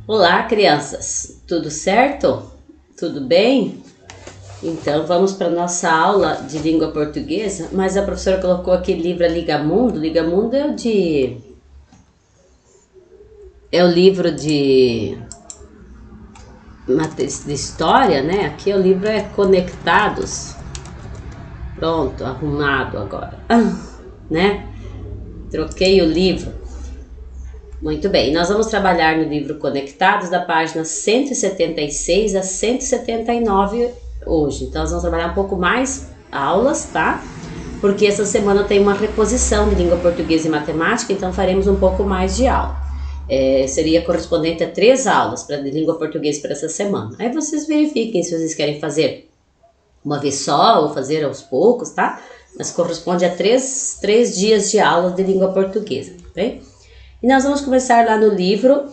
Olá, crianças! Tudo certo? Tudo bem? Então, vamos para a nossa aula de língua portuguesa, mas a professora colocou aqui livro Ligamundo. Ligamundo é o livro de história, né? Aqui o livro é Conectados. Pronto, arrumado agora, né? Troquei o livro. Muito bem, nós vamos trabalhar no livro Conectados, da página 176 a 179 hoje. Então, nós vamos trabalhar um pouco mais aulas, tá? Porque essa semana tem uma reposição de língua portuguesa e matemática, então faremos um pouco mais de aula. Seria correspondente a 3 aulas de língua portuguesa para essa semana. Aí vocês verifiquem se vocês querem fazer uma vez só ou fazer aos poucos, tá? Mas corresponde a 3 dias de aula de língua portuguesa, tá bem? E nós vamos começar lá no livro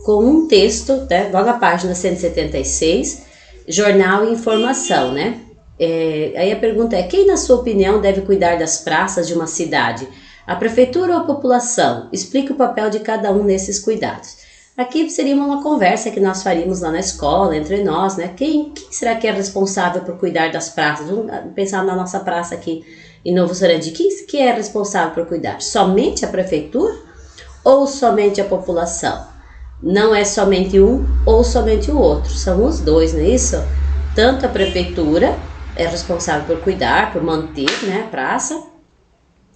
com um texto, né, logo na página 176, Jornal e Informação, né? Aí a pergunta é: quem, na sua opinião, deve cuidar das praças de uma cidade? A prefeitura ou a população? Explique o papel de cada um nesses cuidados. Aqui seria uma conversa que nós faríamos lá na escola, entre nós, né? Quem será que é responsável por cuidar das praças? Vamos pensar na nossa praça aqui em Novo Sarandi. Quem que é responsável por cuidar? Somente a prefeitura ou somente a população? Não é somente um ou somente o outro, são os dois, não é isso? Tanto a prefeitura é responsável por cuidar, por manter, né, a praça,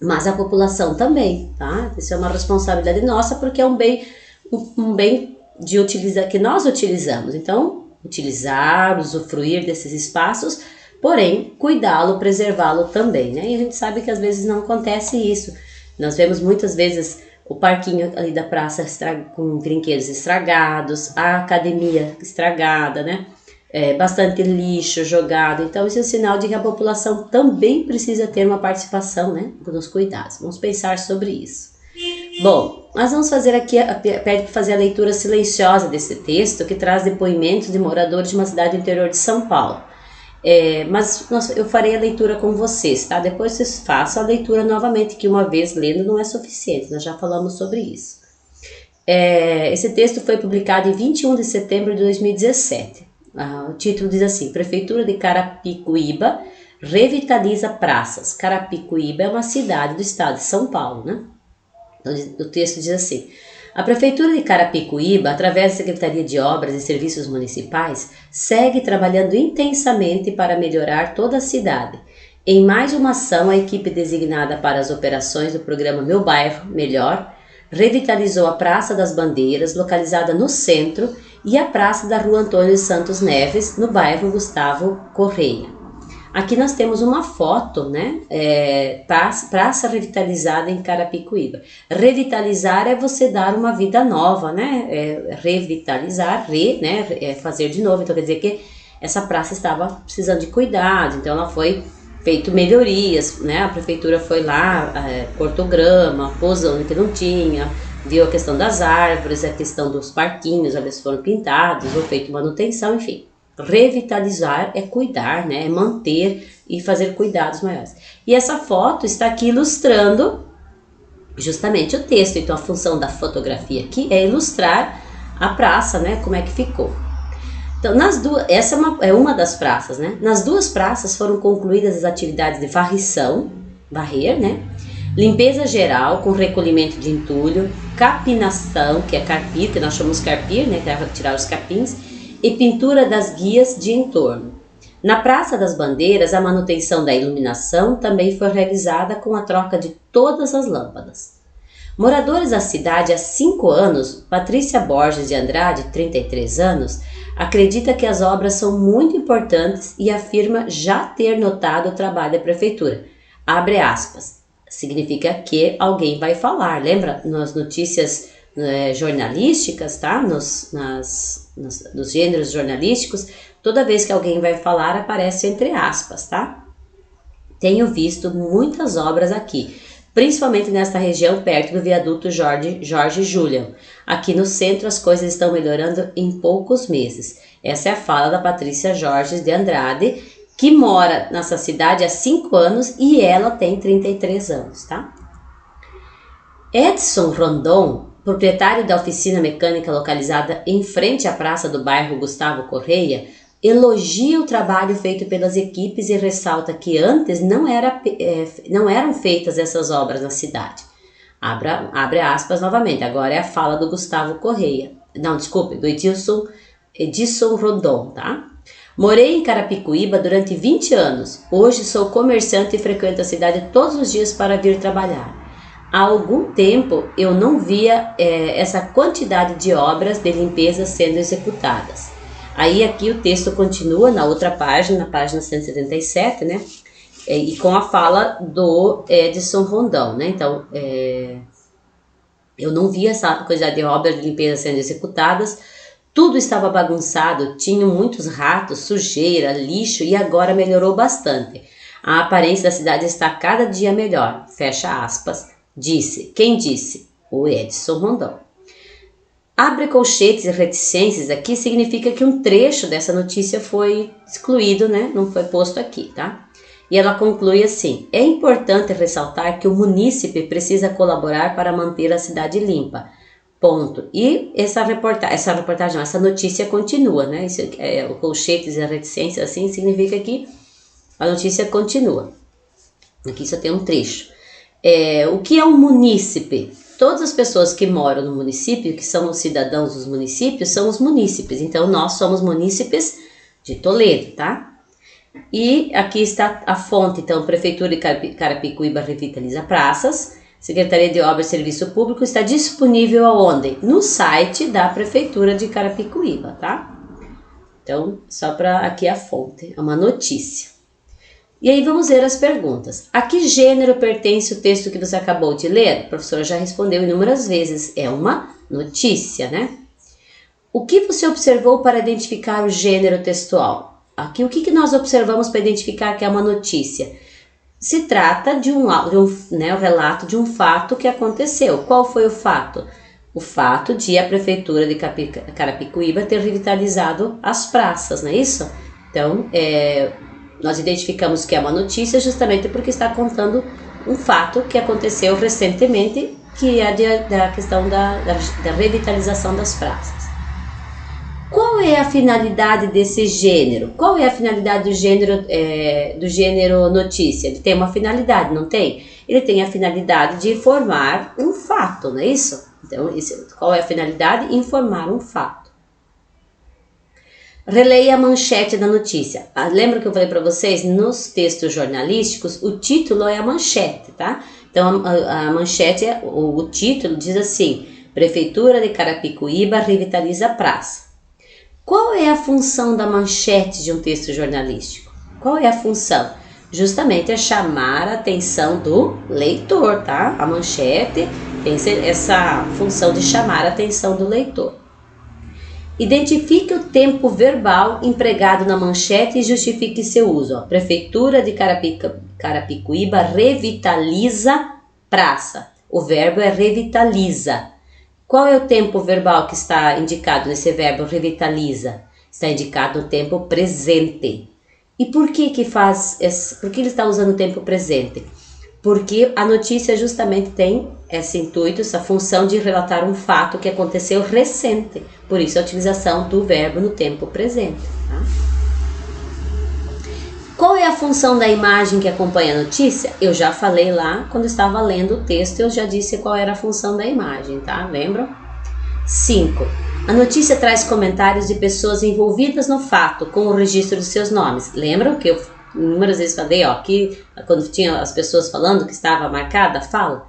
mas a população também, tá? Isso é uma responsabilidade nossa, porque é um bem de utilizar, que nós utilizamos. Então, utilizar, usufruir desses espaços, porém, cuidá-lo, preservá-lo também, né? E a gente sabe que às vezes não acontece isso. Nós vemos muitas vezes o parquinho ali da praça com brinquedos estragados, a academia estragada, né? Bastante lixo jogado. Então, isso é um sinal de que a população também precisa ter uma participação, né, nos cuidados. Vamos pensar sobre isso. Bom, nós vamos fazer aqui, pede para fazer a leitura silenciosa desse texto, que traz depoimentos de moradores de uma cidade do interior de São Paulo. Mas eu farei a leitura com vocês, tá? Depois vocês façam a leitura novamente, que uma vez lendo não é suficiente, nós já falamos sobre isso. Esse texto foi publicado em 21 de setembro de 2017. O título diz assim: Prefeitura de Carapicuíba revitaliza praças. Carapicuíba é uma cidade do estado de São Paulo, né? Então, o texto diz assim: a Prefeitura de Carapicuíba, através da Secretaria de Obras e Serviços Municipais, segue trabalhando intensamente para melhorar toda a cidade. Em mais uma ação, a equipe designada para as operações do programa Meu Bairro Melhor revitalizou a Praça das Bandeiras, localizada no centro, e a Praça da Rua Antônio Santos Neves, no bairro Gustavo Correia. Aqui nós temos uma foto, né? Praça revitalizada em Carapicuíba. Revitalizar é você dar uma vida nova, né? Revitalizar, né? Fazer de novo. Então quer dizer que essa praça estava precisando de cuidado, então ela foi feito melhorias, né? A prefeitura foi lá, cortou grama, pôs onde que não tinha, viu a questão das árvores, a questão dos parquinhos, eles foram pintados, ou feito manutenção, enfim. Revitalizar é cuidar, né? É manter e fazer cuidados maiores. E essa foto está aqui ilustrando justamente o texto. Então, a função da fotografia aqui é ilustrar a praça, né? Como é que ficou. Então, essa é uma das praças, né? Nas duas praças foram concluídas as atividades de varrer, né? Limpeza geral com recolhimento de entulho, capinação, que é carpir, que nós chamamos carpir, né? Que é tirar os capins, e pintura das guias de entorno. Na Praça das Bandeiras, a manutenção da iluminação também foi realizada com a troca de todas as lâmpadas. Moradores da cidade há 5 anos, Patrícia Borges de Andrade, 33 anos, acredita que as obras são muito importantes e afirma já ter notado o trabalho da prefeitura. Abre aspas. Significa que alguém vai falar. Lembra nas notícias jornalísticas, tá? Nos gêneros jornalísticos, toda vez que alguém vai falar, aparece entre aspas, tá? Tenho visto muitas obras aqui, principalmente nesta região perto do viaduto Jorge Julião. Aqui no centro as coisas estão melhorando em poucos meses. Essa é a fala da Patrícia Jorges de Andrade, que mora nessa cidade há 5 anos e ela tem 33 anos, tá? Edson Rondon, proprietário da oficina mecânica localizada em frente à praça do bairro Gustavo Correia, elogia o trabalho feito pelas equipes e ressalta que antes não eram feitas essas obras na cidade. Abre aspas novamente, agora é a fala do Gustavo Correia. Não, desculpe, do Edson Rondon, tá? Morei em Carapicuíba durante 20 anos. Hoje sou comerciante e frequento a cidade todos os dias para vir trabalhar. Há algum tempo eu não via essa quantidade de obras de limpeza sendo executadas. Aí aqui o texto continua na outra página, na página 177, né? E com a fala do Edson Rondon, né? Então, eu não via essa quantidade de obras de limpeza sendo executadas. Tudo estava bagunçado, tinham muitos ratos, sujeira, lixo e agora melhorou bastante. A aparência da cidade está cada dia melhor. Fecha aspas. Disse. Quem disse? O Edson Rondon. Abre colchetes e reticências aqui significa que um trecho dessa notícia foi excluído, né? Não foi posto aqui, tá? E ela conclui assim: é importante ressaltar que o munícipe precisa colaborar para manter a cidade limpa. Ponto. E essa notícia continua, né? Isso, o colchetes e a reticência assim significa que a notícia continua. Aqui só tem um trecho. O que é um munícipe? Todas as pessoas que moram no município, que são os cidadãos dos municípios, são os munícipes. Então, nós somos munícipes de Toledo, tá? E aqui está a fonte, então, Prefeitura de Carapicuíba revitaliza praças, Secretaria de Obras e Serviço Público, está disponível aonde? No site da Prefeitura de Carapicuíba, tá? Então, só para aqui a fonte, é uma notícia. E aí vamos ver as perguntas. A que gênero pertence o texto que você acabou de ler? A professora já respondeu inúmeras vezes, é uma notícia, né? O que você observou para identificar o gênero textual? Aqui, o que nós observamos para identificar que é uma notícia? Se trata de um relato de um fato que aconteceu. Qual foi o fato? O fato de a Prefeitura de Carapicuíba ter revitalizado as praças, não é isso? Então, nós identificamos que é uma notícia justamente porque está contando um fato que aconteceu recentemente, que é da questão da revitalização das praças. Qual é a finalidade desse gênero? Qual é a finalidade do gênero notícia? Ele tem uma finalidade, não tem? Ele tem a finalidade de informar um fato, não é isso? Então, qual é a finalidade? Informar um fato. Releia a manchete da notícia. Lembra que eu falei para vocês? Nos textos jornalísticos, o título é a manchete, tá? Então, a manchete, o título diz assim: Prefeitura de Carapicuíba revitaliza a praça. Qual é a função da manchete de um texto jornalístico? Qual é a função? Justamente é chamar a atenção do leitor, tá? A manchete tem essa função de chamar a atenção do leitor. Identifique o tempo verbal empregado na manchete e justifique seu uso. A Prefeitura de Carapicuíba revitaliza praça. O verbo é revitaliza. Qual é o tempo verbal que está indicado nesse verbo revitaliza? Está indicado o tempo presente. E por que ele está usando o tempo presente? Porque a notícia justamente tem esse intuito, essa função de relatar um fato que aconteceu recente. Por isso a utilização do verbo no tempo presente. Tá? Qual é a função da imagem que acompanha a notícia? Eu já falei lá quando estava lendo o texto, eu já disse qual era a função da imagem, tá? Lembram? 5. A notícia traz comentários de pessoas envolvidas no fato, com o registro dos seus nomes. Lembram que eu inúmeras vezes falei, que quando tinha as pessoas falando que estava marcada a fala?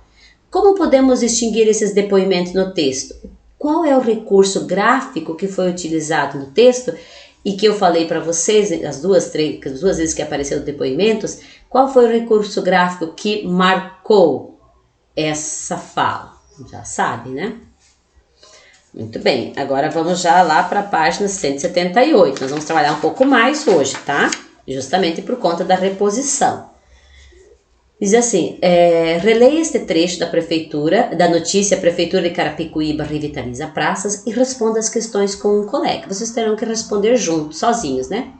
Como podemos distinguir esses depoimentos no texto? Qual é o recurso gráfico que foi utilizado no texto e que eu falei para vocês as duas vezes que apareceram depoimentos? Qual foi o recurso gráfico que marcou essa fala? Já sabe, né? Muito bem, agora vamos já lá para a página 178. Nós vamos trabalhar um pouco mais hoje, tá? Justamente por conta da reposição. Diz assim, releia este trecho da notícia Prefeitura de Carapicuíba revitaliza praças e responda as questões com um colega. Vocês terão que responder juntos, sozinhos, né?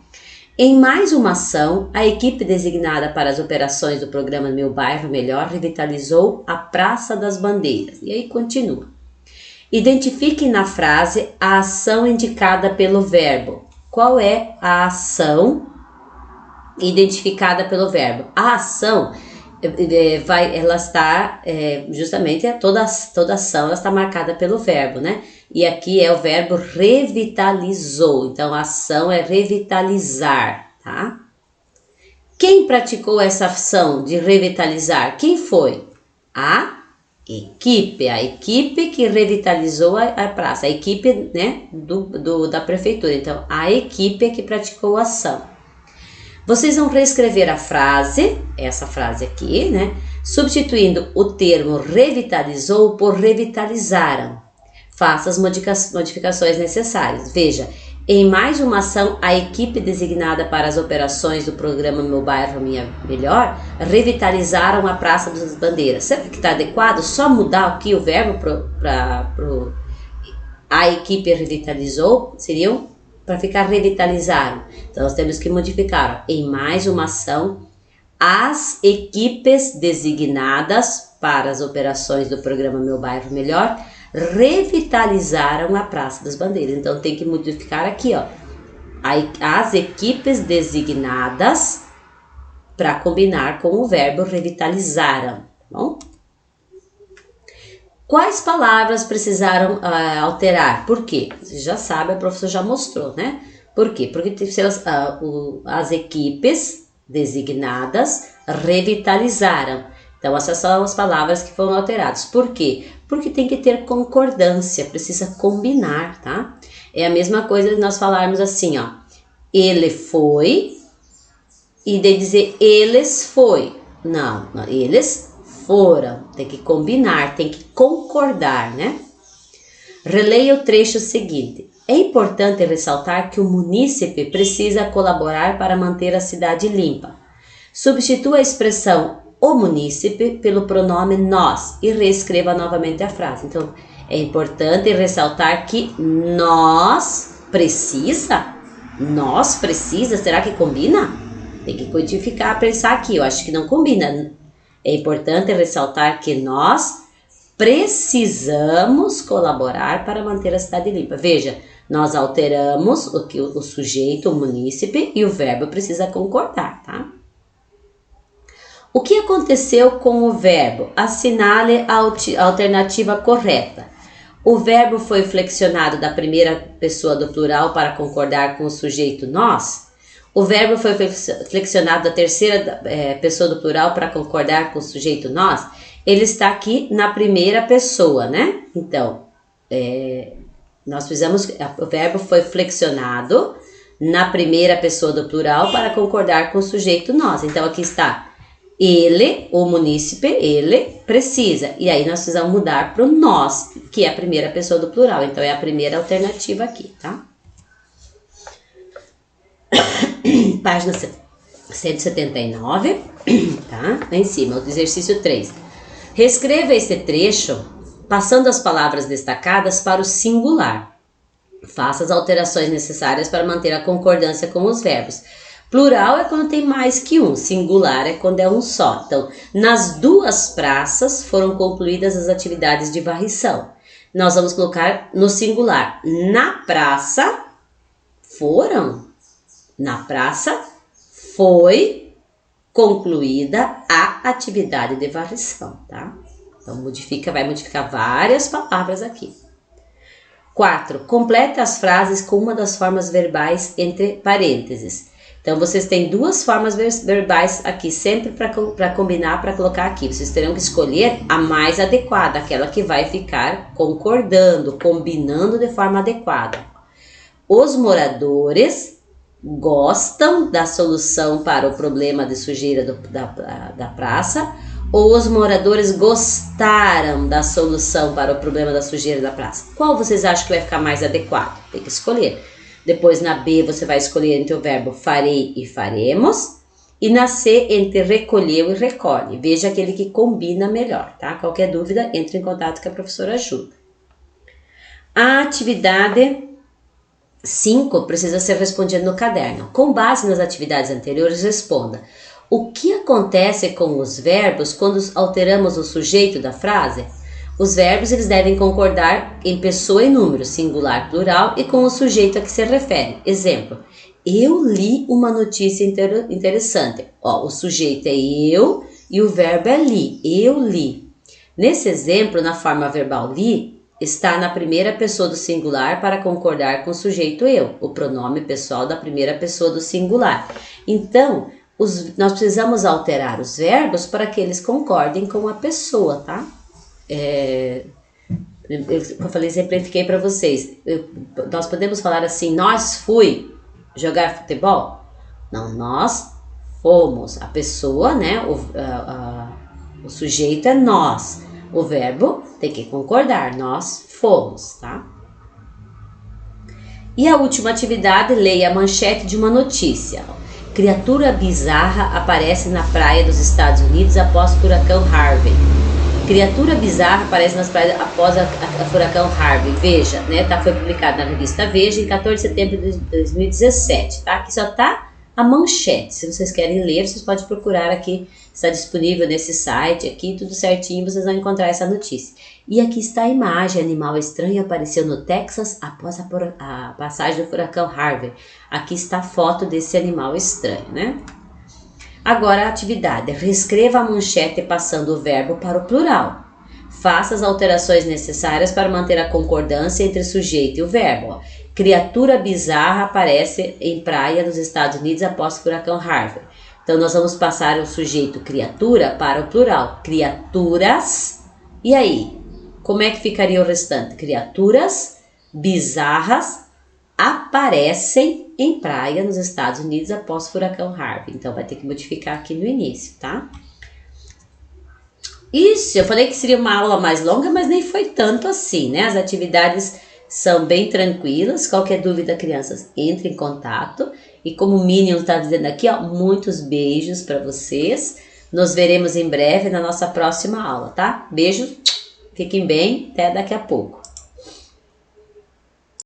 Em mais uma ação, a equipe designada para as operações do programa Meu Bairro Melhor revitalizou a Praça das Bandeiras. E aí continua. Identifique na frase a ação indicada pelo verbo. Qual é a ação identificada pelo verbo? A ação ela está justamente toda ação ela está marcada pelo verbo, né? E aqui é o verbo revitalizou. Então a ação é revitalizar, tá? Quem praticou essa ação de revitalizar? Quem foi? A equipe que revitalizou a praça, a equipe, né, da prefeitura. Então, a equipe é que praticou a ação. Vocês vão reescrever a frase, essa frase aqui, né, substituindo o termo revitalizou por revitalizaram. Faça as modificações necessárias. Veja, em mais uma ação, a equipe designada para as operações do programa Meu Bairro Minha Melhor revitalizaram a Praça das Bandeiras. Será que está adequado só mudar aqui o verbo para a equipe revitalizou? Seriam para ficar revitalizaram. Então, nós temos que modificar. Em mais uma ação, as equipes designadas para as operações do programa Meu Bairro Melhor revitalizaram a Praça das Bandeiras. Então tem que modificar aqui, ó, as equipes designadas para combinar com o verbo revitalizaram, tá bom? Quais palavras precisaram alterar? Por quê? Você já sabe, a professora já mostrou, né? Por quê? Porque as equipes designadas revitalizaram. Então, essas são as palavras que foram alteradas. Por quê? Porque tem que ter concordância, precisa combinar, tá? É a mesma coisa de nós falarmos assim, ó. Ele foi, e de dizer eles foi. Não, eles foram. Tem que combinar, tem que concordar, né? Releia o trecho seguinte. É importante ressaltar que o munícipe precisa colaborar para manter a cidade limpa. Substitua a expressão o munícipe pelo pronome nós e reescreva novamente a frase. Então, é importante ressaltar que nós precisa, será que combina? Tem que codificar, pensar aqui, eu acho que não combina. É importante ressaltar que nós precisamos colaborar para manter a cidade limpa. Veja, nós alteramos o sujeito, o munícipe, e o verbo precisa concordar, tá? O que aconteceu com o verbo? Assinale a alternativa correta. O verbo foi flexionado da primeira pessoa do plural para concordar com o sujeito nós. O verbo foi flexionado da terceira pessoa do plural para concordar com o sujeito nós. Ele está aqui na primeira pessoa, né? Então, nós fizemos, o verbo foi flexionado na primeira pessoa do plural para concordar com o sujeito nós. Então, aqui está. Ele, o munícipe, ele precisa. E aí nós precisamos mudar para o nós, que é a primeira pessoa do plural. Então é a primeira alternativa aqui, tá? Página 179, tá? Lá em cima, o exercício 3. Reescreva esse trecho, passando as palavras destacadas para o singular. Faça as alterações necessárias para manter a concordância com os verbos. Plural é quando tem mais que um, singular é quando é um só. Então, nas duas praças foram concluídas as atividades de varrição. Nós vamos colocar no singular. Na praça foram. Na praça foi concluída a atividade de varrição, tá? Então, vai modificar várias palavras aqui. 4. Complete as frases com uma das formas verbais entre parênteses. Então, vocês têm duas formas verbais aqui, sempre para combinar, para colocar aqui. Vocês terão que escolher a mais adequada, aquela que vai ficar concordando, combinando de forma adequada. Os moradores gostam da solução para o problema de sujeira da praça, ou os moradores gostaram da solução para o problema da sujeira da praça? Qual vocês acham que vai ficar mais adequado? Tem que escolher. Depois na B você vai escolher entre o verbo farei e faremos. E na C entre recolheu e recolhe. Veja aquele que combina melhor, tá? Qualquer dúvida, entre em contato que a professora ajuda. A atividade 5 precisa ser respondida no caderno. Com base nas atividades anteriores, responda. O que acontece com os verbos quando alteramos o sujeito da frase? Os verbos eles devem concordar em pessoa e número, singular, plural e com o sujeito a que se refere. Exemplo, eu li uma notícia interessante. Ó, o sujeito é eu e o verbo é li, eu li. Nesse exemplo, na forma verbal li, está na primeira pessoa do singular para concordar com o sujeito eu, o pronome pessoal da primeira pessoa do singular. Então, nós precisamos alterar os verbos para que eles concordem com a pessoa, tá? Eu falei, exemplifiquei para vocês. Nós podemos falar assim, nós fui jogar futebol? Não, nós fomos. A pessoa, né? O sujeito é nós. O verbo tem que concordar, nós fomos, tá? E a última atividade, leia a manchete de uma notícia. Criatura bizarra aparece na praia dos Estados Unidos após o furacão Harvey. Criatura bizarra aparece nas praias após a furacão Harvey. Veja, né? Foi publicado na revista Veja em 14 de setembro de 2017, tá? Aqui só tá a manchete. Se vocês querem ler, vocês podem procurar aqui. Está disponível nesse site aqui, tudo certinho, vocês vão encontrar essa notícia. E aqui está a imagem, animal estranho apareceu no Texas após a passagem do furacão Harvey. Aqui está a foto desse animal estranho, né? Agora a atividade, reescreva a manchete passando o verbo para o plural. Faça as alterações necessárias para manter a concordância entre o sujeito e o verbo. Criatura bizarra aparece em praia nos Estados Unidos após o furacão Harvey. Então, nós vamos passar o sujeito criatura para o plural. Criaturas. E aí? Como é que ficaria o restante? Criaturas bizarras aparecem em praia nos Estados Unidos após o furacão Harvey. Então, vai ter que modificar aqui no início, tá? Isso, eu falei que seria uma aula mais longa, mas nem foi tanto assim, né? As atividades são bem tranquilas. Qualquer dúvida, crianças, entre em contato. E como o Minion está dizendo aqui, ó, muitos beijos para vocês. Nos veremos em breve na nossa próxima aula, tá? Beijo, fiquem bem, até daqui a pouco.